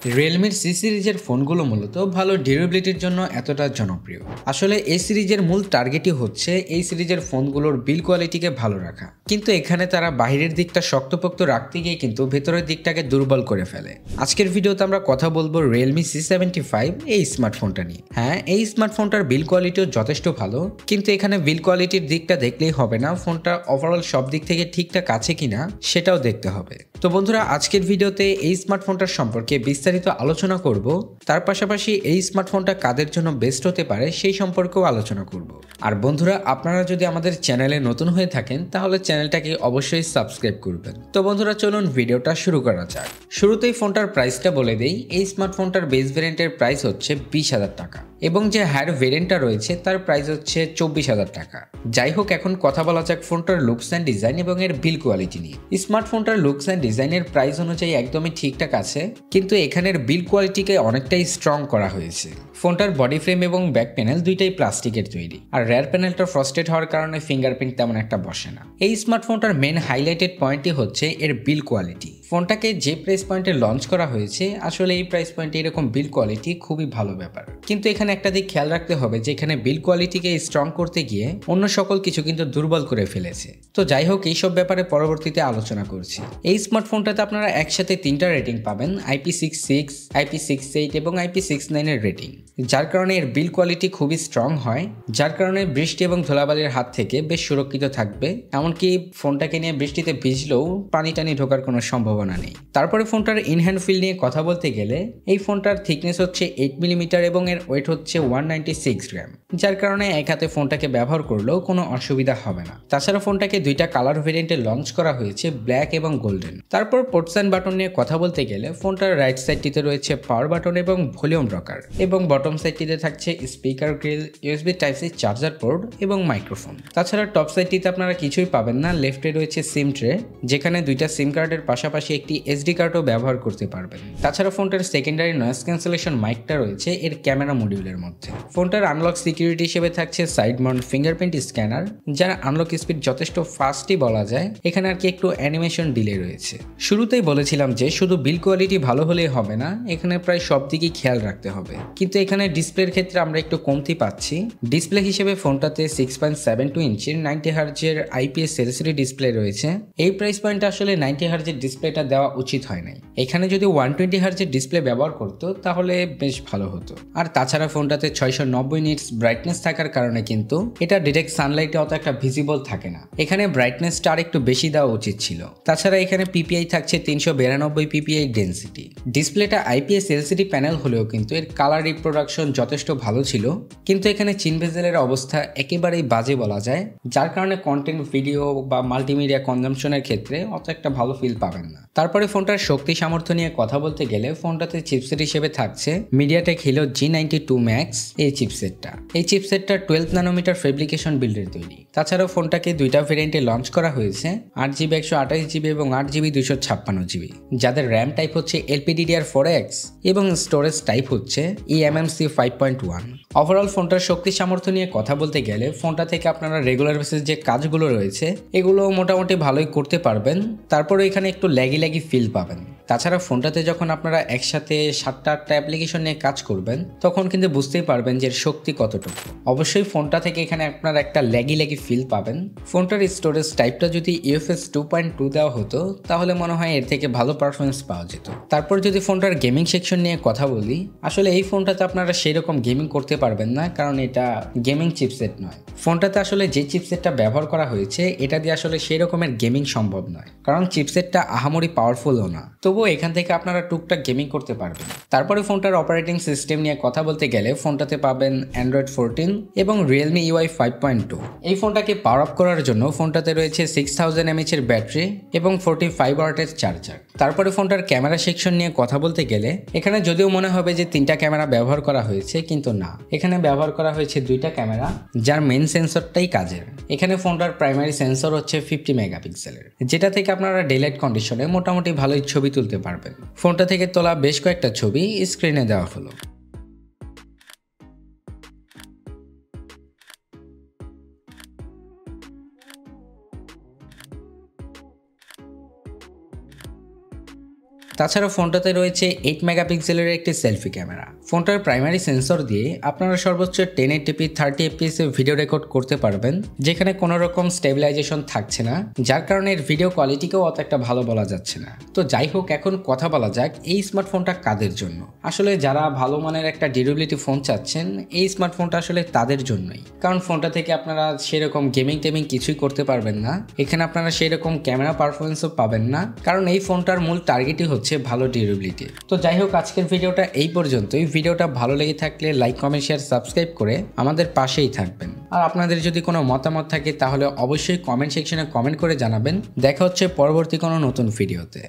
রিয়েলমির C সিরিজের ফোনগুলো মূলত ভালো ডিউরেবিলিটির জন্য এতটা জনপ্রিয়। আসলে এই সিরিজের মূল টার্গেটই হচ্ছে এই সিরিজের ফোনগুলোর বিল কোয়ালিটিকে ভালো রাখা, কিন্তু এখানে তারা বাইরের দিকটা শক্তপোক্ত রাখতে গিয়ে কিন্তু ভেতরের দিকটাকে দুর্বল করে ফেলে। আজকের ভিডিওতে আমরা কথা বলবো রিয়েলমি C75 এই স্মার্টফোনটা নিয়ে। হ্যাঁ, এই স্মার্টফোনটার বিল কোয়ালিটিও যথেষ্ট ভালো, কিন্তু এখানে বিল কোয়ালিটির দিকটা দেখলেই হবে না, ফোনটা ওভারঅল সব দিক থেকে ঠিকঠাক আছে কিনা সেটাও দেখতে হবে। তো বন্ধুরা, আজকের ভিডিওতে এই স্মার্টফোনটার সম্পর্কে বিস্তারিত আলোচনা করব। তার পাশাপাশি এই স্মার্টফোনটা কাদের জন্য বেস্ট হতে পারে সেই সম্পর্কেও আলোচনা করব। আর বন্ধুরা, আপনারা যদি আমাদের চ্যানেলে নতুন হয়ে থাকেন তাহলে চ্যানেলটাকে অবশ্যই সাবস্ক্রাইব করবেন। তো বন্ধুরা, চলুন ভিডিওটা শুরু করা যাক। শুরুতেই ফোনটার প্রাইসটা বলে দেই। এই স্মার্টফোনটার বেস ভেরিয়েন্টের প্রাইস হচ্ছে 20,000 টাকা এবং যে হায়ার ভেরিয়েন্টটা রয়েছে তার প্রাইস হচ্ছে 24,000 টাকা। যাই হোক, এখন কথা বলা যাক ফোনটার লুকস অ্যান্ড ডিজাইন এবং এর বিল কোয়ালিটি নিয়ে। স্মার্টফোনটার লুকস অ্যান্ড ডিজাইনের প্রাইস অনুযায়ী একদমই ঠিকঠাক আছে, কিন্তু এখানের বিল কোয়ালিটিকে অনেকটাই স্ট্রং করা হয়েছে। ফোনটার বডি ফ্রেম এবং ব্যাক প্যানেল দুইটাই প্লাস্টিকের তৈরি, আর রেয়ার প্যানেলটা ফ্রস্টেড হওয়ার কারণে ফিঙ্গারপ্রিন্ট তেমন একটা বসে না। এই স্মার্টফোনটার মেন হাইলাইটেড পয়েন্টই হচ্ছে এর বিল কোয়ালিটি। ফোনটাকে যে প্রাইস পয়েন্টে লঞ্চ করা হয়েছে, আসলে এই প্রাইস পয়েন্টে এরকম বিল কোয়ালিটি খুবই ভালো ব্যাপার, কিন্তু এখানে একটা দিক খেয়াল রাখতে হবে যে এখানে বিল কোয়ালিটিকে স্ট্রং করতে গিয়ে অন্য সকল কিছু কিন্তু দুর্বল করে ফেলেছে। তো যাই হোক, এইসব ব্যাপারে পরবর্তীতে আলোচনা করছি। এই স্মার্টফোনটাতে আপনারা একসাথে 3টা রেটিং পাবেন, IP66, IP68 এবং IP69 এর রেটিং, যার কারণে এর বিল কোয়ালিটি খুবই স্ট্রং হয়, যার কারণে বৃষ্টি এবং ধুলাবালির হাত থেকে বেশ সুরক্ষিত থাকবে। এমনকি ফোনটাকে নিয়ে বৃষ্টিতে ভিজলেও পানি টানি ঢোকার কোনো সম্ভাবনা নেই। তারপরে ফোনটার ইনহ্যান্ড ফিল নিয়ে কথা বলতে গেলে, এই ফোনটার থিকনেস হচ্ছে 8 মিলিমিটার এবং এর ওয়েট হচ্ছে 196 গ্রাম, যার কারণে এক হাতে ফোনটাকে ব্যবহার করলেও কোনো অসুবিধা হবে না। তাছাড়া ফোনটাকে 2টা কালার ভেরিয়েন্টে লঞ্চ করা হয়েছে, ব্ল্যাক এবং গোল্ডেন। তারপর পোর্টস অ্যান্ড বাটন নিয়ে কথা বলতে গেলে, ফোনটার রাইট সাইডটিতে রয়েছে পাওয়ার বাটন এবং ভলিউম রকার, এবং বটম সাইডটিতে থাকছে speaker grill, USB Type-C charger port এবং মাইক্রোফোন। তাছাড়া টপ সাইডটিতে আপনারা কিছুই পাবেন না। লেফটে রয়েছে সিম ট্রে, যেখানে 2টা সিম কার্ডের পাশাপাশি একটি SD কার্ডও ব্যবহার করতে পারবেন। তাছাড়া ফোনটার সেকেন্ডারি নয়েজ ক্যান্সেলেশন মাইকটা রয়েছে এর ক্যামেরা মডিউলের মধ্যে। ফোনটার আনলক সিকিউরিটি হিসেবে থাকছে সাইড মাউন্ট ফিঙ্গারপ্রিন্ট স্ক্যানার, যার আনলক স্পিড যথেষ্ট ফাস্টই বলা যায়। এখানে আর কি একটু অ্যানিমেশন ডিলে রয়েছে। শুরুতেই বলেছিলাম যে শুধু বিল কোয়ালিটি ভালো হলেই হবে না, এখানে প্রায় সব দিকেই খেয়াল রাখতে হবে। কিন্তু এখানে ডিসপ্লের ক্ষেত্রে আমরা একটু কমতি পাচ্ছি। ডিসপ্লে হিসেবে ফোনটাতে 6.72 ইঞ্চির 90 হার্জের IPS LCD ডিসপ্লে রয়েছে। এই প্রাইস পয়েন্টে আসলে 90 হার্জের ডিসপ্লেটা দেওয়া উচিত হয় নাই। এখানে যদি 120 হার্জের ডিসপ্লে ব্যবহার করতো তাহলে বেশ ভালো হতো। আর তাছাড়া ফোনটাতে 690 নিটস ব্রাইটনেস থাকার কারণে কিন্তু এটা ডিরেক্ট সানলাইটে অত একটা ভিজিবল থাকে না। এখানে ব্রাইটনেসটা আর একটু বেশি দেওয়া উচিত ছিল। তাছাড়া এখানে PPI থাকছে 392 PPI ডেন্সিটি। ডিসপ্লেটা IPS LCD প্যানেল হলেও কিন্তু এর কালার রিপ্রোডাকশন যথেষ্ট ভালো ছিল, কিন্তু এখানে চিন বেজেলের অবস্থা একেবারেই বাজে বলা যায়, যার কারণে কন্টেন্ট, ভিডিও বা মাল্টিমিডিয়া কনজাম্পশনের ক্ষেত্রে অত একটা ভালো ফিল পাবেন না। তারপরে ফোনটার শক্তি সামর্থ্য নিয়ে কথা বলতে গেলে, ফোনটাতে চিপসেট হিসেবে থাকছে MediaTek Helio G92 Max এই চিপসেটটা। এই চিপসেটটা 12 ন্যানোমিটার ফেব্রিকেশন বিল্ডের তৈরি। তাছাড়াও ফোনটাকে 2টা ভেরিয়েন্টে লঞ্চ করা হয়েছে, 8GB 128GB এবং 8GB 256GB, যাদের র্যাম টাইপ হচ্ছে LPDDR4X এবং স্টোরেজ টাইপ হচ্ছে eMMC 5.1। ওভারঅল ফোনটার শক্তি সামর্থ্য নিয়ে কথা বলতে গেলে, ফোনটা থেকে আপনারা রেগুলার বেসিস যে কাজগুলো রয়েছে এগুলো মোটামুটি ভালোই করতে পারবেন। তারপরে এখানে একটু ল্যাগি ফিল পাবেন। তাছাড়া ফোনটাতে যখন আপনারা একসাথে 7টা-8টা অ্যাপ্লিকেশন নিয়ে কাজ করবেন তখন কিন্তু বুঝতেই পারবেন যে এর শক্তি কতটুকু। অবশ্যই ফোনটা থেকে এখানে আপনারা একটা ল্যাগি ফিল পাবেন। ফোনটার স্টোরেজ টাইপটা যদি UFS 2.2 দেওয়া হতো তাহলে মনে হয় এর থেকে ভালো পারফরমেন্স পাওয়া যেত। তারপর যদি ফোনটার গেমিং সেকশন নিয়ে কথা বলি, আসলে এই ফোনটাতে আপনারা সেরকম গেমিং করতে পারবেন না, কারণ এটা গেমিং চিপসেট নয়। ফোনটাতে আসলে যে চিপসেটটা ব্যবহার করা হয়েছে এটা দিয়ে আসলে সেই রকমের গেমিং সম্ভব নয়, কারণ চিপসেটটা আহামরি পাওয়ারফুলও না। তবুও এখান থেকে আপনারা টুকটাক গেমিং করতে পারবেন। তারপরে ফোনটার অপারেটিং সিস্টেম নিয়ে কথা বলতে গেলে, ফোনটাতে পাবেন Android 14 এবং Realme UI 5.2। এই ফোনটাকে পাওয়ার আপ করার জন্য ফোনটাতে রয়েছে 6000 mAh এর ব্যাটারি এবং 45 ওয়াটের চার্জার। তারপরে ফোনটার ক্যামেরা সেকশন নিয়ে কথা বলতে গেলে, এখানে যদিও মনে হবে যে 3টা ক্যামেরা ব্যবহার করা হয়েছে, কিন্তু না, এখানে ব্যবহার করা হয়েছে 2টা ক্যামেরা, যার মেইন সেন্সরটাই কাজের। এখানে ফোনটার প্রাইমারি সেন্সর হচ্ছে 50 মেগাপিক্সেলের, যেটা থেকে আপনারা ডেলাইট কন্ডিশনে মোটামুটি ভালোই ছবি তুলতে পারবেন। ফোনটা থেকে তোলা বেশ কয়েকটা ছবি স্ক্রিনে দেওয়া হলো। তাছাড়া ফোনটাতে রয়েছে 8 মেগাপিক্সেলের একটি সেলফি ক্যামেরা। ফোনটার প্রাইমারি সেন্সর দিয়ে আপনারা সর্বোচ্চ 1080p 30fps এ ভিডিও রেকর্ড করতে পারবেন, যেখানে কোনো রকম স্টেবিলাইজেশন থাকছে না, যার কারণে এর ভিডিও কোয়ালিটিকেও অত একটা ভালো বলা যাচ্ছে না। তো যাই হোক, এখন কথা বলা যাক এই স্মার্টফোনটা কাদের জন্য। আসলে যারা ভালো মানের একটা ডিউরেবিলিটি ফোন চাচ্ছেন, এই স্মার্টফোনটা আসলে তাদের জন্যই। কারণ ফোনটা থেকে আপনারা সেরকম গেমিং টেমিং কিছুই করতে পারবেন না, এখানে আপনারা সেরকম ক্যামেরা পারফরমেন্সও পাবেন না, কারণ এই ফোনটার মূল টার্গেটই হচ্ছে ভালো ডিউরেবিলিটি। তো যাই হোক, আজকের ভিডিওটা এই পর্যন্তই। ভিডিওটা ভালো লেগে থাকলে লাইক, কমেন্ট, শেয়ার, সাবস্ক্রাইব করে আমাদের পাশেই থাকবেন। আর আপনাদের যদি কোনো মতামত থাকে তাহলে অবশ্যই কমেন্ট সেকশনে কমেন্ট করে জানাবেন। দেখা হচ্ছে পরবর্তী কোনো নতুন ভিডিওতে।